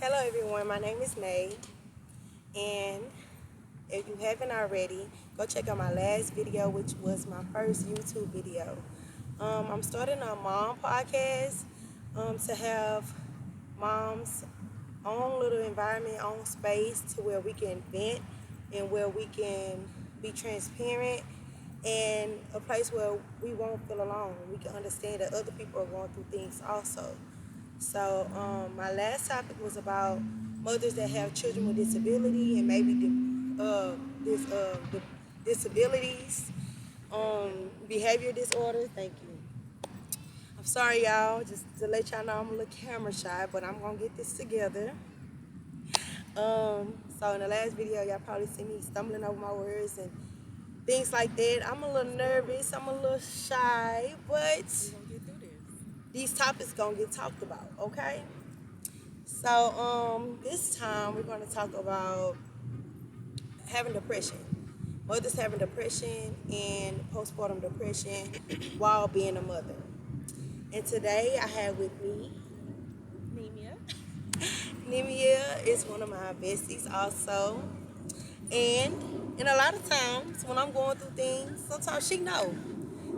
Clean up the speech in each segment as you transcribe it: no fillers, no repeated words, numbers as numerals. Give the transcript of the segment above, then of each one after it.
Hello everyone, my name is May, and if you haven't already, go check out my last video, which was my first YouTube video. I'm starting a mom podcast to have moms own little environment, own space to where we can vent and where we can be transparent and a place where we won't feel alone. We can understand that other people are going through things also. So my last topic was about mothers that have children with disability and maybe disabilities, behavior disorders. Thank you. I'm sorry, y'all. Just to let y'all know, I'm a little camera shy, but I'm gonna get this together. So in the last video, y'all probably see me stumbling over my words and things like that. I'm a little nervous. I'm a little shy, but these topics gonna get talked about. Okay. So this time we're going to talk about having depression. Mothers having depression and postpartum depression while being a mother. And today I have with me Anemia. Nemia is one of my besties also. And a lot of times when I'm going through things, sometimes she know.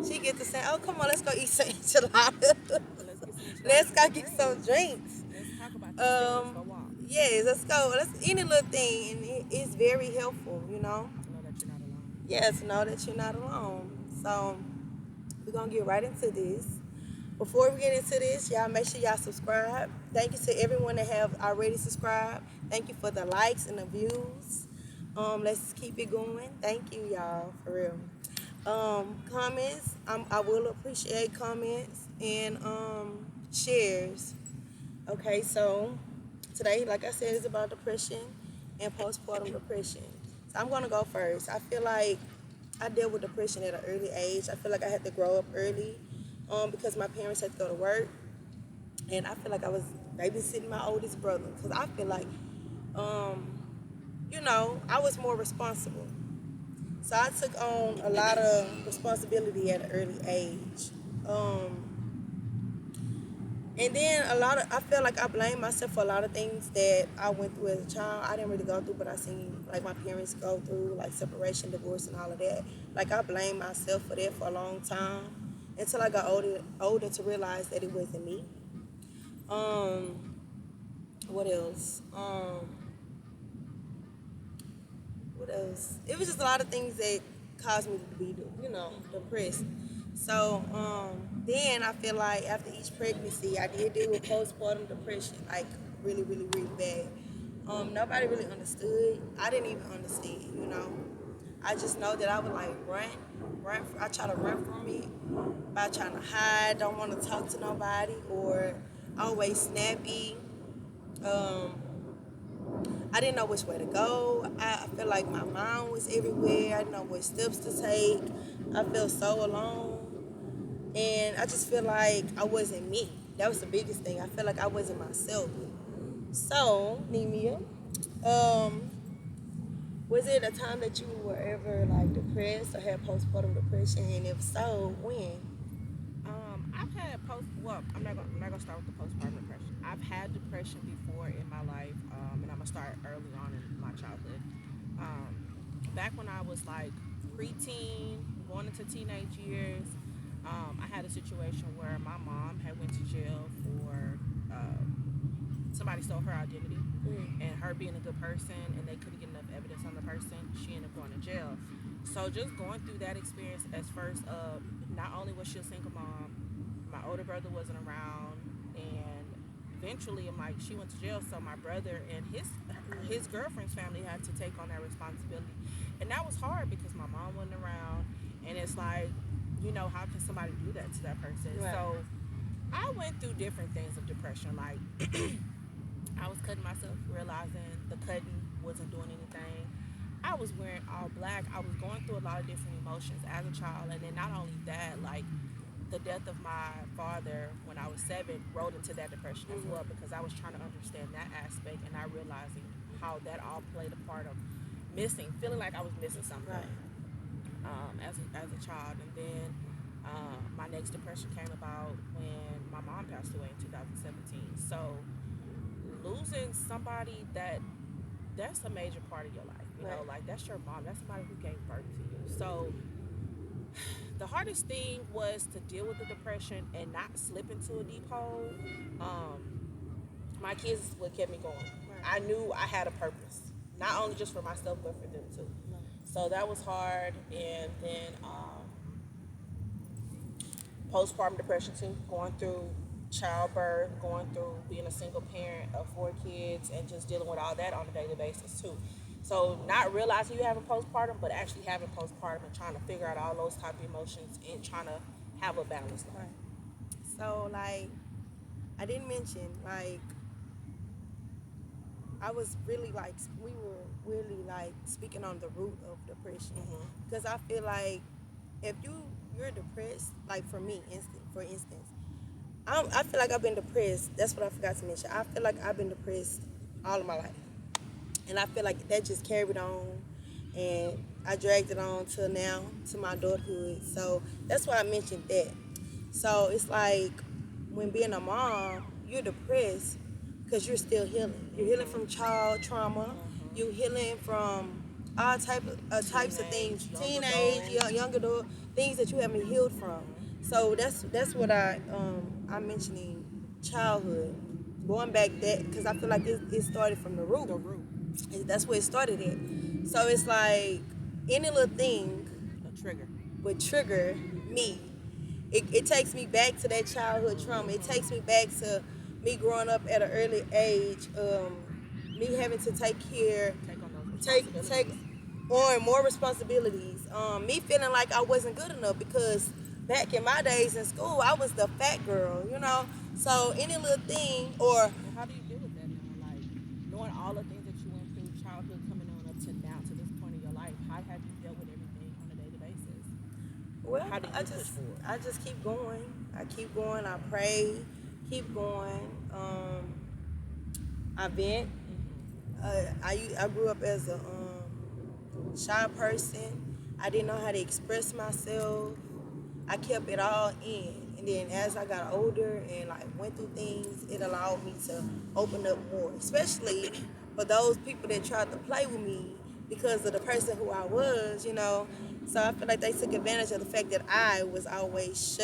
She get to say, "Oh, come on, let's go eat some enchiladas. Let's go get some drinks." Let's talk about these things. Go walk. Yes, let's go. Let's any little thing, and it's very helpful, you know. To know that you're not alone. Yes, know that you're not alone. So we're gonna get right into this. Before we get into this, y'all make sure y'all subscribe. Thank you to everyone that have already subscribed. Thank you for the likes and the views. Let's keep it going. Thank you, y'all, for real. Comments, I will appreciate comments and shares. Okay, so today, like I said, is about depression and postpartum depression. So I'm gonna go first. I feel like I dealt with depression at an early age. I feel like I had to grow up early, because my parents had to go to work, and I feel like I was babysitting my oldest brother. Because I feel like, I was more responsible. So I took on a lot of responsibility at an early age. And then I feel like I blame myself for a lot of things that I went through as a child. I didn't really go through, but I seen like my parents go through, like separation, divorce, and all of that. Like I blamed myself for that for a long time until I got older to realize that it wasn't me. Um, what else? What else? It was just a lot of things that caused me to be, depressed. So then I feel like after each pregnancy, I did deal with postpartum depression, like really, really, really bad. Nobody really understood. I didn't even understand, you know. I just know that I would like run. I try to run from it by trying to hide, don't want to talk to nobody, or always snappy. Um, I didn't know which way to go. I felt like my mind was everywhere. I didn't know what steps to take. I felt so alone. And I just feel like I wasn't me. That was the biggest thing. I felt like I wasn't myself. So, Nemia, um, was it a time that you were ever like depressed or had postpartum depression? And if so, when? I've had I'm not gonna start with the postpartum depression. I've had depression before in my life, and I'm gonna start early on in my childhood. Back when I was like preteen, going into teenage years, I had a situation where my mom had went to jail for somebody stole her identity, and her being a good person, and they couldn't get enough evidence on the person, she ended up going to jail. So just going through that experience as first, not only was she a single mom, my older brother wasn't around, and eventually, I'm like, she went to jail, so my brother and his girlfriend's family had to take on that responsibility, and that was hard because my mom wasn't around, and it's like, how can somebody do that to that person? Right. So I went through different things of depression, like I was cutting myself, realizing the cutting wasn't doing anything. I was wearing all black. I was going through a lot of different emotions as a child. And then not only that, like the death of my father when I was 7 rolled into that depression as well, because I was trying to understand that aspect and not realizing how that all played a part of feeling like I was missing something, Right. as a child. And then my next depression came about when my mom passed away in 2017. So losing somebody that's a major part of your life. You know, Right. like that's your mom. That's somebody who gave birth to you. So the hardest thing was to deal with the depression and not slip into a deep hole. Um, my kids is what kept me going. Right. I knew I had a purpose, not only just for myself but for them too. Right. So that was hard, and then postpartum depression too, going through childbirth, going through being a single parent of 4 kids, and just dealing with all that on a daily basis too. So not realizing you having postpartum, but actually having postpartum and trying to figure out all those type of emotions and trying to have a balanced life. Right. So like I didn't mention like I was really like we were really like speaking on the root of depression because I feel like if you're depressed, like for me, for instance, I feel like I've been depressed. That's what I forgot to mention. I feel like I've been depressed all of my life, and I feel like that just carried on, and I dragged it on till now, to my adulthood. So that's why I mentioned that. So it's like when being a mom, you're depressed because you're still healing. You're healing from child trauma. You're healing from all types of things, teenage, young adult, things that you haven't healed from. So that's what I'm mentioning childhood, going back that because I feel like it started from the root. The root, That's where it started at. So it's like any little thing a trigger. would trigger me. It takes me back to that childhood trauma. It takes me back to me growing up at an early age, me having to take care, Take on those take responsibilities. on more responsibilities. Me feeling like I wasn't good enough because back in my days in school, I was the fat girl, you know. So any little thing or And how do you deal with that now? Like knowing all the things that you went through, childhood coming on up to now, to this point in your life, how have you dealt with everything on a daily basis? well, How do you push forward? I just keep going. I keep going. I pray, keep going. I vent. I grew up as a shy person. I didn't know how to express myself. I kept it all in, and then as I got older and like went through things, it allowed me to open up more, especially for those people that tried to play with me because of the person who I was, you know. So I feel like they took advantage of the fact that I was always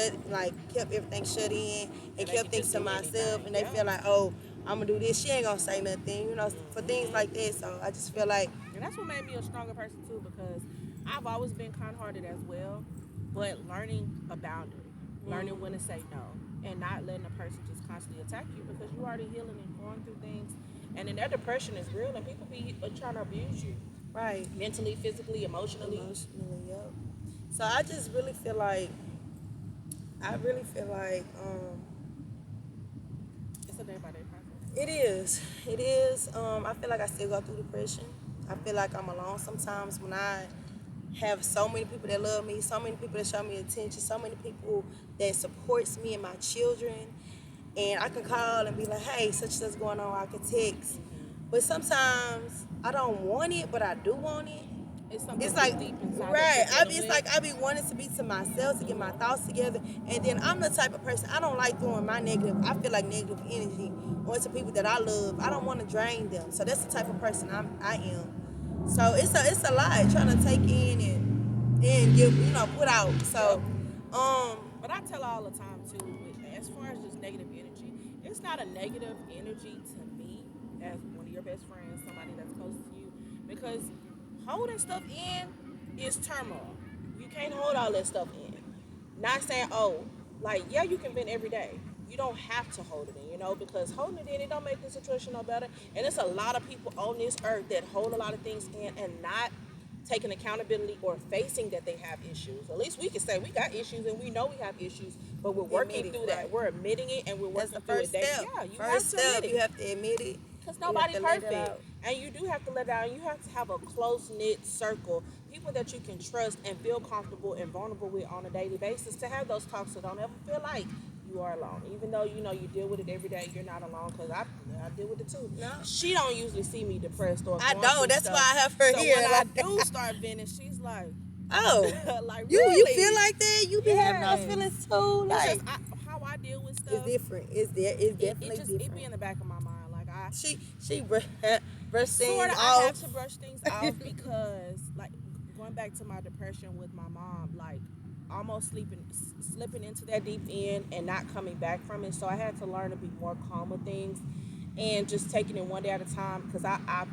kept everything shut in and And they kept could things just to do myself, anything. and they Yeah. feel like, oh, I'm gonna do this. She ain't gonna say nothing, you know, for things like that. So I just feel like, And that's what made me a stronger person too, because I've always been kind-hearted as well, but learning a boundary, learning when to say no, and not letting a person just constantly attack you because you already healing and going through things, and then their depression is real, and people be trying to abuse you right, mentally, physically, emotionally. emotionally, yep. So I just really feel like, I really feel like, It's a day-by-day process. it is. It is. I feel like I still go through depression. I feel like I'm alone sometimes when I have so many people that love me, so many people that show me attention, so many people that supports me and my children. And I can call and be like, hey, such and such going on. I can text. But sometimes I don't want it, but I do want it. It's something It's like, deep inside right, that you're dealing it's with. like I be wanting to be to myself, to get my thoughts together, and then I'm the type of person, I don't like throwing my negative, I feel like negative energy onto people that I love. I don't want to drain them, so that's the type of person I am. So it's a lot trying to take in and give, put out. So, But I tell all the time too, as far as just negative energy, it's not a negative energy to me as one of your best friends, somebody that's close to you, because holding stuff in is turmoil. You can't hold all that stuff in. Not saying, oh, like, yeah, you can vent every day. You don't have to hold it in, because holding it in, it don't make the situation no better. And it's a lot of people on this earth that hold a lot of things in and not taking accountability or facing that they have issues. At least we can say we got issues and we know we have issues, but we're working admit it, through that. right. We're admitting it and we're that's working the through first it. step. Yeah, you First have to step, admit you it. have to admit it. Because You have nobody's to let it perfect. out. And you do have to let out. You have to have a close-knit circle, people that you can trust and feel comfortable and vulnerable with on a daily basis to have those talks, so don't ever feel like you are alone. Even though, you deal with it every day, you're not alone, because I deal with it too. No. She don't usually see me depressed or I going don't. through That's stuff. why I have her So here. when I do start venting, she's like, Oh, like, you really? feel like that? You be having those Yes. feelings too? It's Like, just how I deal with it's stuff. different. It's It definitely just different. it be in the back of my mind. Like I she brush things Sort of, I have off. to brush things off because, like, going back to my depression with my mom, like, almost slipping into that deep end and not coming back from it. So I had to learn to be more calm with things and just taking it one day at a time. Because I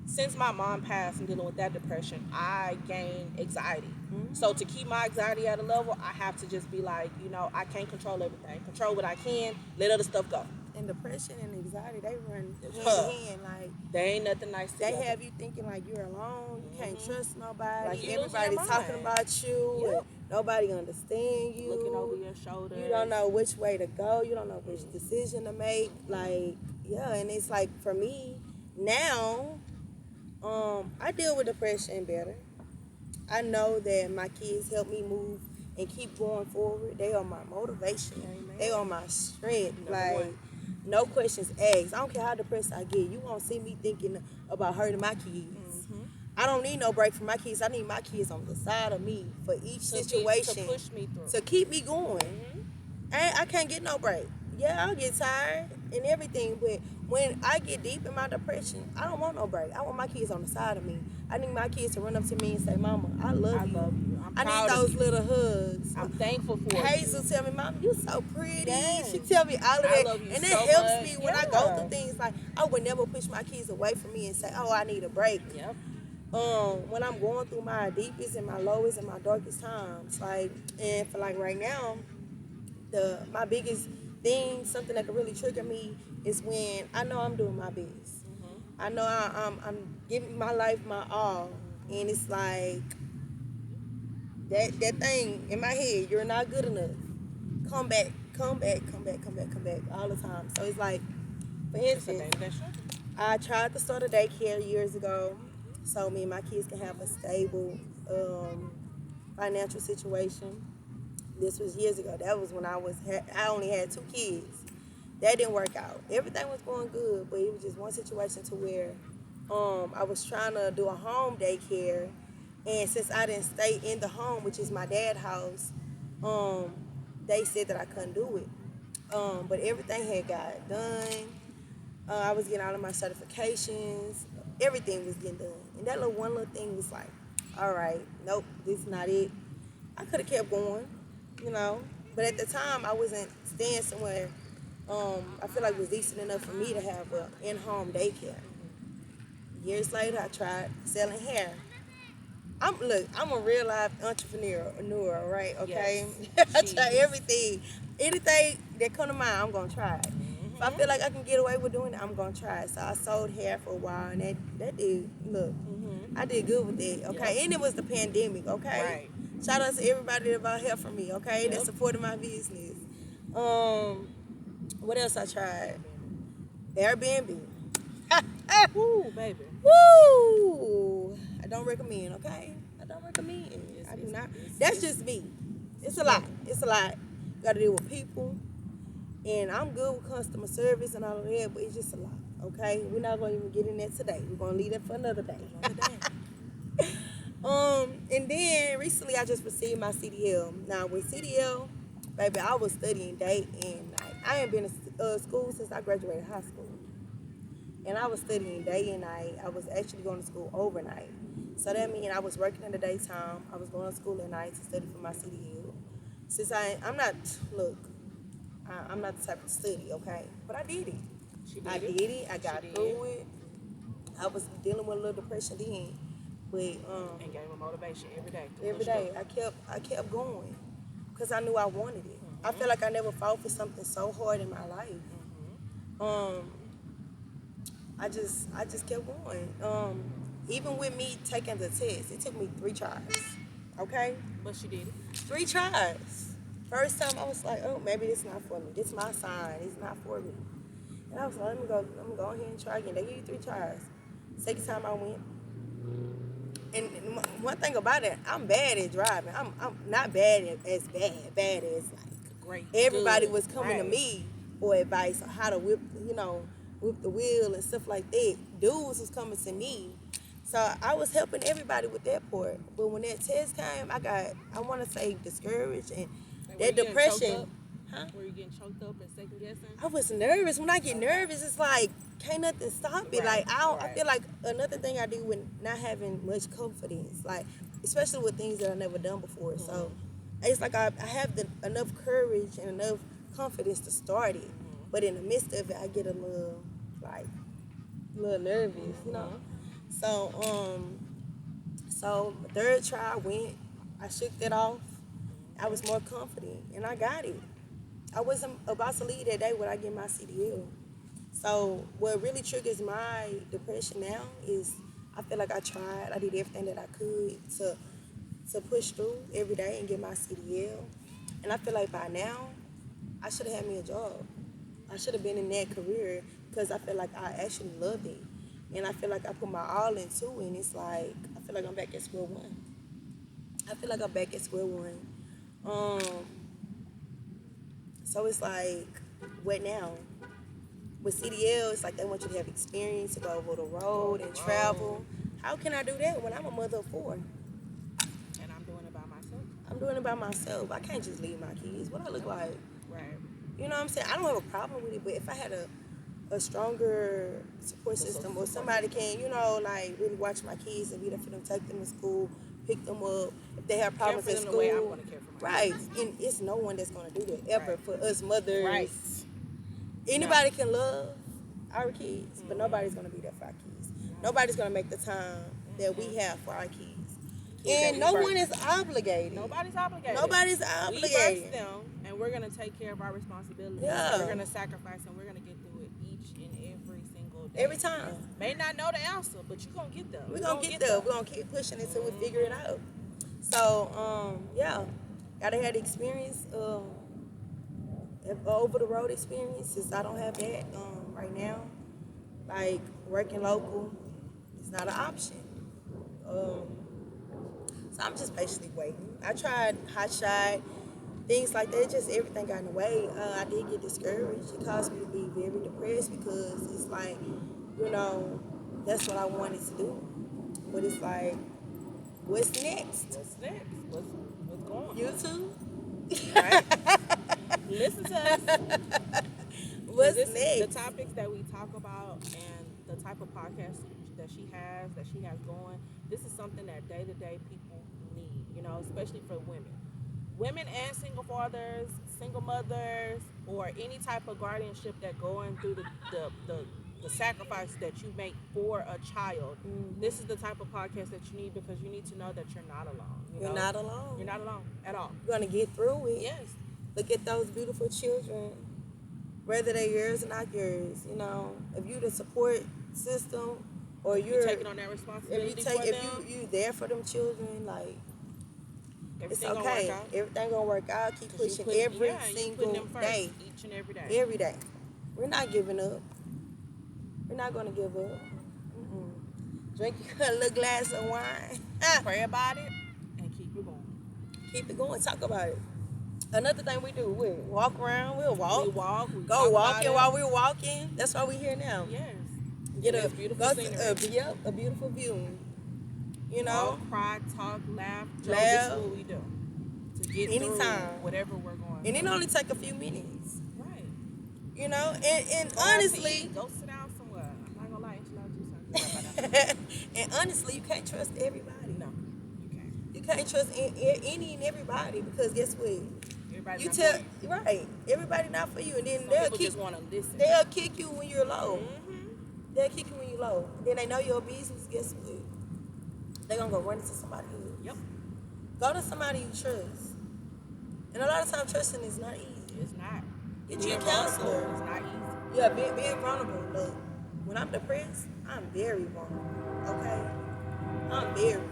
since my mom passed and dealing with that depression, I gained anxiety. Mm-hmm. So to keep my anxiety at a level, I have to just be like, I can't control everything. Control what I can. Let other stuff go. And depression and anxiety, they run hand in hand. Like, they ain't nothing nice together. They have you thinking like you're alone. You can't trust nobody. Like, everybody's talking about you. Yep. And nobody understand you. Looking over your shoulder. You don't know which way to go. You don't know which decision to make. Like, yeah, and it's like for me now, I deal with depression better. I know that my kids help me move and keep going forward. They are my motivation. Amen. They are my strength. No questions asked. I don't care how depressed I get. You won't see me thinking about hurting my kids. Mm-hmm. I don't need no break from my kids. I need my kids on the side of me for each situation to push me through, to keep me going. Mm-hmm. I can't get no break. Yeah, I'll get tired and everything, but when I get deep in my depression, I don't want no break. I want my kids on the side of me. I need my kids to run up to me and say, "Mama, I love you. I need those little hugs." I'm thankful for Hazel you. tell me, "Mom, you so pretty." Yes. She tell me all of that, and that helps me when I go through things. Like, I would never push my kids away from me and say, "Oh, I need a break." Yep. When I'm going through my deepest and my lowest and my darkest times, and for right now, my biggest thing, something that can really trigger me, is when I know I'm doing my best. Mm-hmm. I know I'm giving my life my all, and it's like that thing in my head, you're not good enough. Come back all the time. So it's like, for instance, I tried to start a daycare years ago, so me and my kids can have a stable financial situation. This was years ago. That was when I only had 2 kids. That didn't work out. Everything was going good, but it was just one situation to where I was trying to do a home daycare, and since I didn't stay in the home, which is my dad's house, they said that I couldn't do it. But everything had got done. I was getting all of my certifications. Everything was getting done. And that one little thing was like, all right, nope, this is not it. I could have kept going, But at the time, I wasn't staying somewhere I feel like it was decent enough for me to have an in-home daycare. Years later, I tried selling hair. I'm a real life entrepreneur, right? Okay, yes, I try everything, anything that come to mind, I'm gonna try it. Mm-hmm. If I feel like I can get away with doing it, I'm gonna try it. So I sold hair for a while, and that did I did good with it. Okay, yep. And it was the pandemic. Okay, right. Shout out to everybody that bought hair from me. Okay, that supported my business. What else I tried? Airbnb. Woo, baby. Woo! I don't recommend, okay? I don't recommend. I do not. That's just me. It's a lot. It's a lot. You gotta deal with people. And I'm good with customer service and all of that, but it's just a lot, okay? We're not gonna even get in that today. We're gonna leave that for another day. And then recently I just received my CDL. Now with CDL, baby, I was studying day and night. I ain't been to school since I graduated high school. And I was studying day and night. I was actually going to school overnight. So that means I was working in the daytime. I was going to school at night to study for my CDL. Since I'm not the type to study, okay? But I did it. I did it. I got through it. I was dealing with a little depression then. But and gave me motivation every day. Every day. I kept going. Because I knew I wanted it. Mm-hmm. I feel like I never fought for something so hard in my life. Mm-hmm. I just kept going. Even with me taking the test, it took me 3 tries. Okay? But she did it. 3 tries. First time I was like, oh, maybe this not for me. This is my sign. It's not for me. And I was like, let me go ahead and try again. They give you 3 tries. Second time I went. And one thing about it, I'm bad at driving. I'm not bad as bad as great. Everybody was coming to me for advice on how to whip the wheel and stuff like that. Dudes was coming to me. So I was helping everybody with that part. But when that test came, I want to say discouraged and that depression. Huh? Were you getting choked up and second guessing? I was nervous. When I get nervous, it's like can't nothing stop it. Right, Like I right. feel like another thing I do with not having much confidence, like especially with things that I've never done before. So it's like I have enough courage and enough confidence to start it, but in the midst of it, I get a little nervous, you know. So so third try I went, I shook that off. I was more confident, and I got it. I wasn't about to leave that day when I get my CDL. So what really triggers my depression now is I feel like I did everything that I could to push through every day and get my CDL. And I feel like by now, I should have had me a job. I should have been in that career because I feel like I actually loved it. And I feel like I put my all into it, and it's like, I feel like I'm back at square one. I feel like I'm back at square one. So it's like, what now? With CDL, it's like they want you to have experience to go over the road and travel. How can I do that when I'm a mother of four? And I'm doing it by myself. I'm doing it by myself. I can't just leave my kids. What I look like? Right. You know what I'm saying? I don't have a problem with it, but if I had a stronger support system or somebody can, like really watch my kids and be there for them, take them to school, pick them up. If they have problems Care at for them school, the way I'm going to care for my right? And it's no one that's going to do that ever for us mothers. Right. Anybody can love our kids, but nobody's going to be there for our kids. Nobody's going to make the time that we have for our kids. And no one is obligated. Nobody's obligated. Nobody's We obligated. birthed them, and we're going to take care of our responsibilities. Yeah. We're going to sacrifice, and we're going to get through it each and every single day. Every time. May not know the answer, but you're going to get there. We're going to get there. We're going to keep pushing until we figure it out. So, yeah. Gotta have the experience, over the road experience, since I don't have that right now. Like, working local is not an option. So I'm just patiently waiting. I tried hot shot, things like that. Just everything got in the way. I did get discouraged. It caused me to be very depressed because it's like, that's what I wanted to do. But it's like, what's next? What's next? What's going on? YouTube? Right? Listen to us. What's next? The topics that we talk about and the type of podcast that she has going, this is something that day-to-day people need, especially for women and single fathers, single mothers, or any type of guardianship that going through the sacrifice that you make for a child. This is the type of podcast that you need, because you need to know that you're not alone. You're not alone. You're not alone at all. You're gonna get through it. Yes. Look at those beautiful children, whether they're yours or not yours. If you the support system, or you're taking on that responsibility if you there for them children, like, everything it's okay. Gonna work out. Everything gonna work out. Keep pushing every single day. Each and every day. Every day. We're not giving up. We're not gonna give up. Drink a little glass of wine. Pray about it and keep it going. Keep it going. Talk about it. Another thing we do, we walk around. We'll walk. We walk. We Go walking while we're walking. That's why we're here now. Yes. Get a beautiful scenery. A beautiful view. Walk, cry, talk, laugh. Laugh. This is what we do to get Anytime. through whatever we're going. And it only take a few minutes. Right. And Go out to honestly, eat, go sit down somewhere. I'm not gonna lie, introduce something. and honestly, you can't trust everybody. No, you can't. You can't trust any and everybody, because guess what? Everybody's You not tell for you. right, everybody not for you, and then Some people just want to listen. they'll kick you when you're low. Mm-hmm. They'll kick you when you're low. Then they know your business. Guess what? They're gonna go run into somebody else. Yep. Go to somebody you trust. And a lot of times trusting is not easy. It's not. Get you a Being counselor. vulnerable is not easy. Yeah, being vulnerable. Look, when I'm depressed, I'm very vulnerable. Okay? I'm very.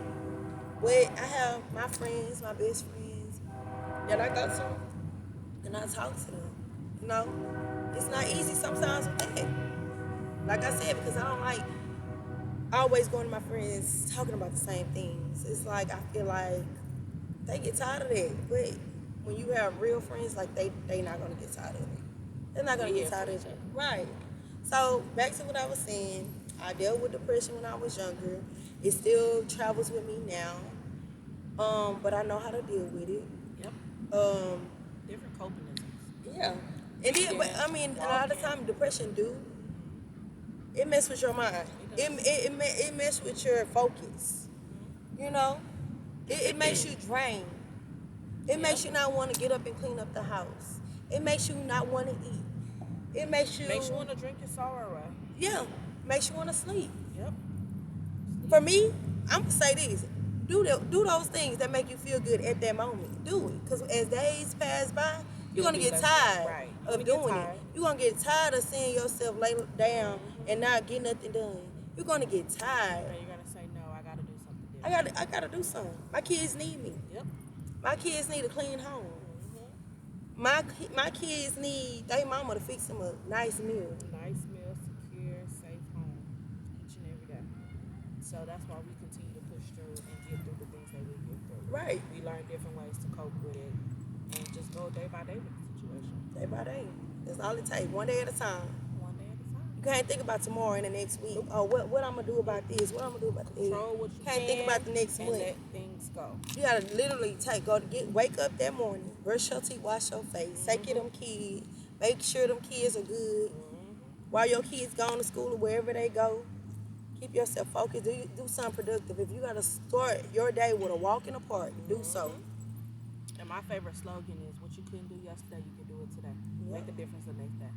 But I have my friends, my best friends, that I go to, and I talk to them. It's not easy sometimes with that. Like I said, because I don't like always going to my friends talking about the same things. It's like, I feel like they get tired of that. But when you have real friends, like, they not going to get tired of it. They're not going to get tired of it. Right. So, back to what I was saying. I dealt with depression when I was younger. It still travels with me now. But I know how to deal with it. Yep. Different coping methods. Yeah. And then, but I mean, a lot of time depression it mess with your mind. It mess with your focus. You know, it makes you drained. It makes you not want to get up and clean up the house. It makes you not want to eat. It makes you want to drink your sorrow away. Yeah, makes you want to sleep. Yep. For me, I'm gonna say this: do those things that make you feel good at that moment. Do it, cause as days pass by, you're gonna get tired of doing it. You're gonna get tired of seeing yourself lay down and not get nothing done. You're gonna get tired. And you're gonna say, no, I gotta do something different. I gotta do something. My kids need me. Yep. My kids need a clean home. My kids need their mama to fix them a nice meal. Nice meal, secure, safe home, each and every day. So that's why we continue to push through and get through the things that we get through. Right. We learn different ways to cope with it and just go day by day with the situation. Day by day. That's all it takes. One day at a time. One day at a time. You can't think about tomorrow and the next week. Oh, what I'm gonna do about this? What I'm gonna do about this? Control what you can't think about the next and month. let things go. You gotta literally wake up that morning, brush your teeth, wash your face, take care of them kids, make sure them kids are good. While your kids going to school or wherever they go, keep yourself focused. Do something productive. If you gotta start your day with a walk in the park, do so. And my favorite slogan is, what you couldn't do yesterday, you can do it today. Make a difference the next day.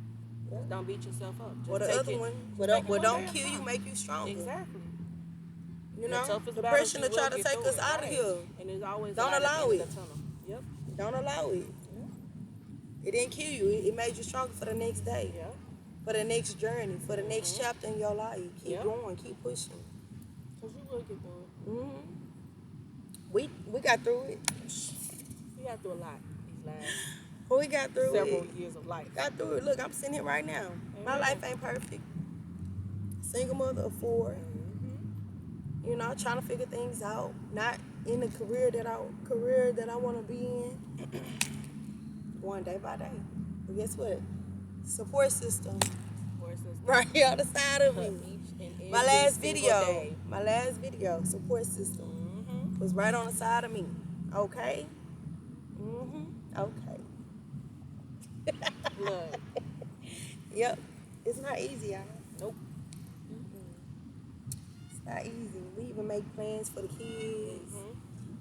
Just don't beat yourself up. Just Or the other one, but don't kill you, make you stronger. Exactly. You know, depression to try to take us out of here. And there's always don't allow it. Yep. Don't allow it. It didn't kill you. It made you stronger for the next day. Yep. For the next journey, for the next chapter in your life. Keep going, keep pushing. Because you will get through it. We got through it. We got through a lot these last We got through several years of life. Got through it. Look, I'm sitting here right now. My life ain't perfect. Single mother of 4. You know, trying to figure things out. Not in the career that I want to be in. Going day by day. But guess what? Support system. Right here on the side of me. My last video, support system, was right on the side of me. Okay? Okay. Look. Yep. It's not easy, y'all. Nope. It's not easy. We even make plans for the kids.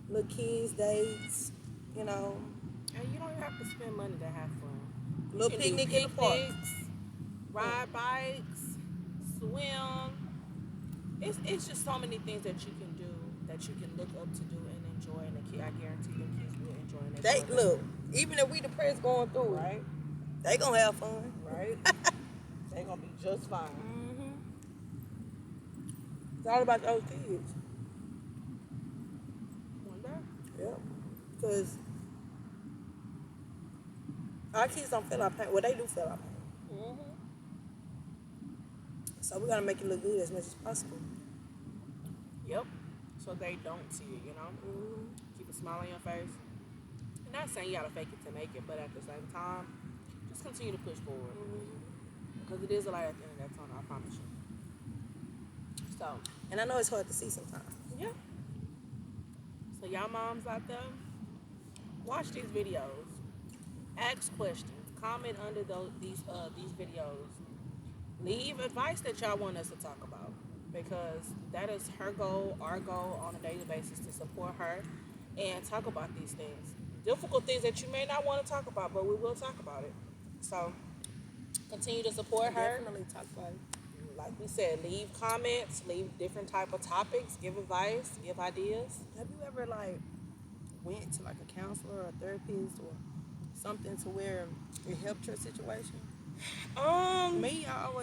Little kids, dates, you know. And you don't even have to spend money to have fun. Little picnic in the park. Ride bikes, swim. It's just so many things that you can do, that you can look up to do and enjoy. And I guarantee them kids will enjoy it. Look, even if we depressed going through right, they gonna have fun. Right. They gonna be just fine. It's all about those kids. One day. Yep. Because our kids don't feel our pain. Well, they do feel our pain. So we gotta make it look good as much as possible. Yep. So they don't see it, you know? Keep a smile on your face. I'm not saying you gotta fake it to make it, but at the same time, just continue to push forward. Because it is a light at the end of that tunnel, I promise you. So. And I know it's hard to see sometimes. Yeah. So y'all moms out there, watch these videos. Ask questions. Comment under these videos. Leave advice that y'all want us to talk about, because that is her goal, our goal on a daily basis, to support her and talk about these things. Difficult things that you may not want to talk about, but we will talk about it. So continue to support her. Definitely talk about it. Like we said, leave comments, leave different type of topics, give advice, give ideas. Have you ever went to a counselor or a therapist or something to where it helped your situation? Me, I've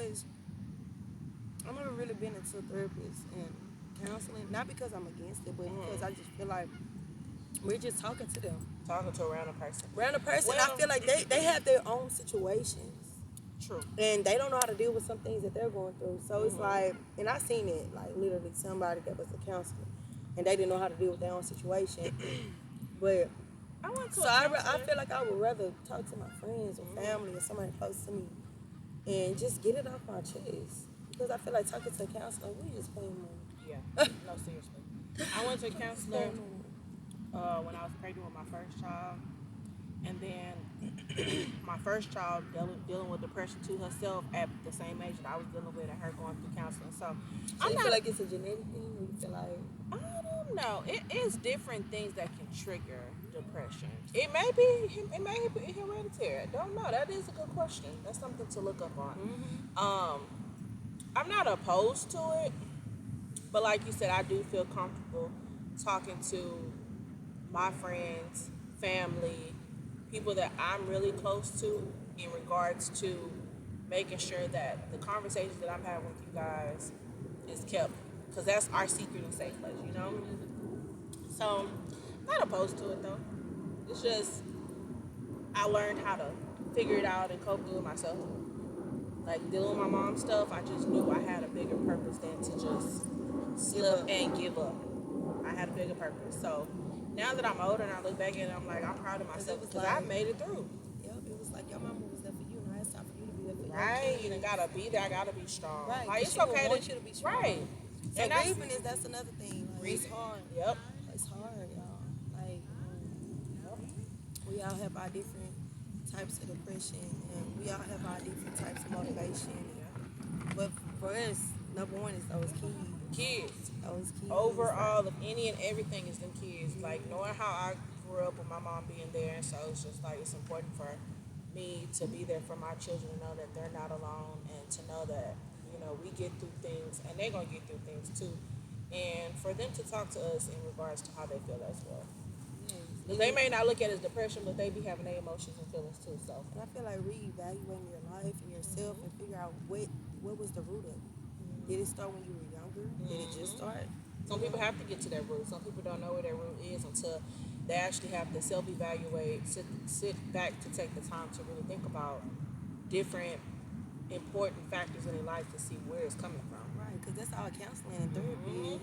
never really been into a therapist and counseling, not because I'm against it, but because I just feel like we're just talking to them. Talking to a random person. Well, I feel like they have their own situations. True. And they don't know how to deal with some things that they're going through. So it's and I seen it, literally somebody that was a counselor, and they didn't know how to deal with their own situation. But I feel like I would rather talk to my friends or family or somebody close to me and just get it off my chest. Because I feel like talking to a counselor, we just paying money. Yeah. No, seriously. I went to a counselor when I was pregnant with my first child, And then my first child dealing with depression to herself at the same age that I was dealing with, and her going through counseling. So So you feel like it's a genetic thing, or you feel like I don't know. It is different things that can trigger depression. It may be hereditary. I don't know. That is a good question. That's something to look up on. I'm not opposed to it, but like you said, I do feel comfortable talking to my friends, family, people that I'm really close to in regards to making sure that the conversations that I'm having with you guys is kept, because that's our secret and safe place, you know? So, not opposed to it though. It's just, I learned how to figure it out and cope with myself. Like dealing with my mom's stuff, I just knew I had a bigger purpose than to just slip and give up. I had a bigger purpose. So now that I'm older and I look back at it, I'm like, I'm proud of myself because I made it through. Yep, it was like your mama was there for you. Now it's time for you to be there for your Right, kids. and I gotta be there. I gotta be strong. Right, Like it's she will okay want you to be strong. right. So And grieving that's another thing. Like, it's grieving. hard. Yep. It's hard, y'all. Like we all have our different types of depression, and we all have our different types of motivation. But for us, number one is those kids. Kids. Those kids. Overall, of any and everything is them kids. Like knowing how I grew up with my mom being there, and so it's just like it's important for me to be there for my children, to know that they're not alone, and to know that we get through things, and they're gonna get through things too, and for them to talk to us in regards to how they feel as well. Because they may not look at it as depression, but they be having their emotions and feelings too. So And I feel like reevaluating your life and yourself and figure out what was the root of it. Did it start when you were younger? Did it just start? some people have to get to their root. Some people don't know where their root is until they actually have to self-evaluate, sit back to take the time to really think about different important factors in their life to see where it's coming from. Right, because that's all counseling and therapy is.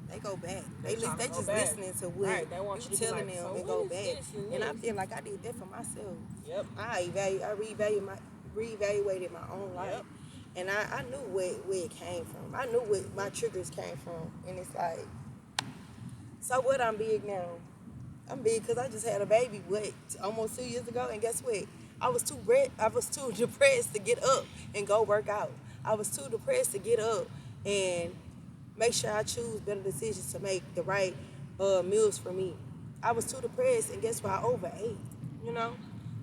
They go back. They They just back. listening to what Right, they want you you to be telling like, them so and what go is back. this And I this? feel like I did that for myself. Yep. I reevaluated my own life. Yep. And I knew where it came from. I knew where my triggers came from. And it's like, so what, I'm big now? I'm big because I just had a baby, almost 2 years ago. And guess what? I was too depressed to get up and go work out. I was too depressed to get up and make sure I choose better decisions to make the right meals for me. I was too depressed, and guess what? I overate,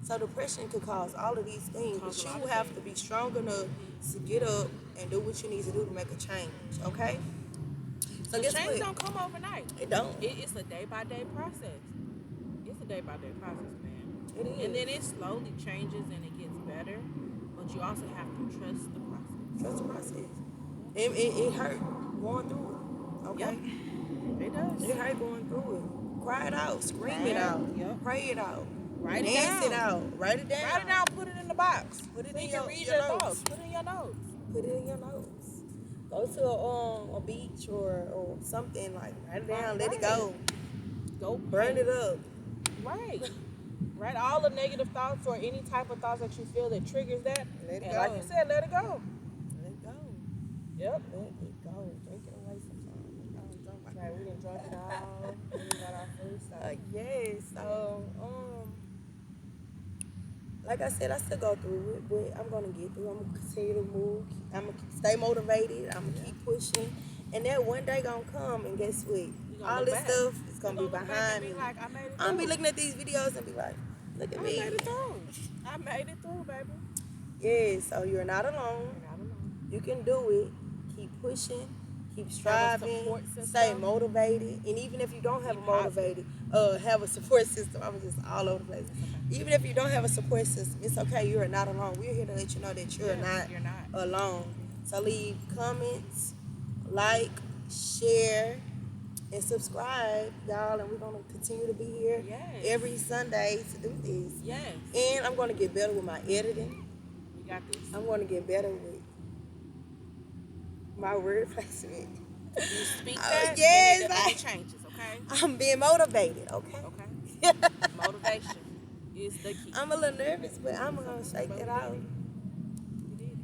So depression could cause all of these things, but you have to be strong enough to get up and do what you need to do to make a change, okay? So The guess change what? don't come overnight. It don't. It's a day-by-day process. It's a day-by-day process, man. It is. And then it slowly changes and it gets better, but you also have to trust the process. Trust the process. It hurt going through it, okay? Yep. It does. It hurt going through it. Cry it out. Scream it out. Yep. Pray it out. Write it Dance down. it out. Write it down. Write it down. Put it in the box. Put it so in you can your read your your notes. thoughts. Put it in your notes. Put it in your notes. Go to a beach or something, like write it down, let it go. Go Burn it up. Right. Write all the negative thoughts or any type of thoughts that you feel that triggers that. Let it and go. like you said, let it go. Let it go. Yep. Let it go. Drink it away sometimes. Right, we done drunk it all. We got our food stuff. Yes. So, like I said, I still go through it, but I'm gonna get through. I'm gonna continue to move. I'm gonna stay motivated. I'm gonna keep pushing, and that one day gonna come. And guess what? All this stuff is gonna be behind me. Like, I made it I'm gonna be through. looking at these videos and be like, look at I me. made it through. I made it through, baby. Yeah. So you're not alone. I don't know. You can do it. Keep pushing. Keep striving. support system. Stay motivated. And even if you don't have have a support system. I was just all over the place. Even if you don't have a support system, it's okay. You are not alone. We're here to let you know that you're not alone. So leave comments, like, share, and subscribe, y'all. And we're gonna continue to be here every Sunday to do this. Yes. And I'm gonna get better with my editing. We got this. I'm gonna get better with my word placement. You speak Oh, that, yes, and it changes, okay? I'm being motivated, okay? Okay. Motivation is the key. I'm a little nervous, but I'm gonna shake it out. You did it.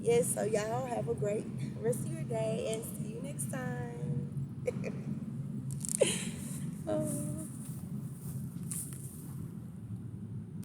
Yes, so y'all have a great rest of your day and see you next time. Oh.